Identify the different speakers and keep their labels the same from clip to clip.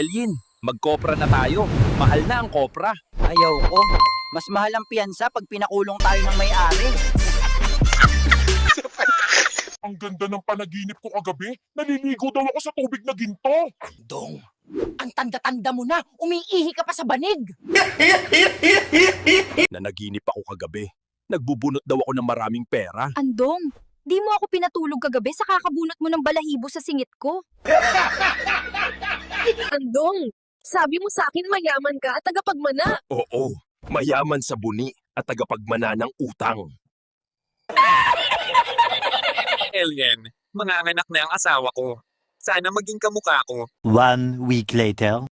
Speaker 1: Elyin, mag-kopra na tayo. Mahal na ang kopra.
Speaker 2: Ayaw ko. Mas mahal ang piyansa pag pinakulong tayo ng may-ari.
Speaker 3: Ang ganda ng panaginip ko kagabi. Naliligo daw ako sa tubig na ginto.
Speaker 2: Dong, ang tanda-tanda mo na. Umiihi ka pa sa banig.
Speaker 1: Nanaginip ako kagabi. Nagbubunot daw ako ng maraming pera.
Speaker 4: Andong, di mo ako pinatulog kagabi sa kakabunot mo ng balahibo sa singit ko.
Speaker 5: Andong, sabi mo sa akin mayaman ka at tagapagmana.
Speaker 1: Oo, mayaman sa buni at tagapagmana ng utang.
Speaker 6: Alien, manganganak na ang asawa ko. Sana maging kamukha ko.
Speaker 7: 1 week later.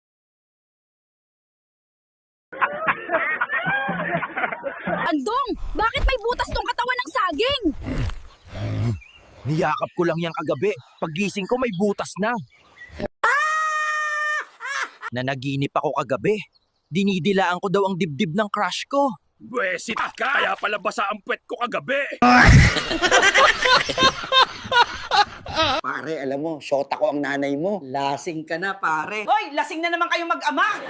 Speaker 4: Andong, bakit may butas tong katawan ng saging?
Speaker 1: Niyakap ko lang yan kagabi. Paggising ko may butas na.
Speaker 2: Nanaginip ako kagabi. Dinidilaan ko daw ang dibdib ng crush ko.
Speaker 1: Bwesit ka! Kaya pala basa ang puwet ko kagabi.
Speaker 8: Pare, alam mo, shota ko ang nanay mo.
Speaker 2: Lasing ka na, pare. Hoy, lasing na naman kayo mag-ama.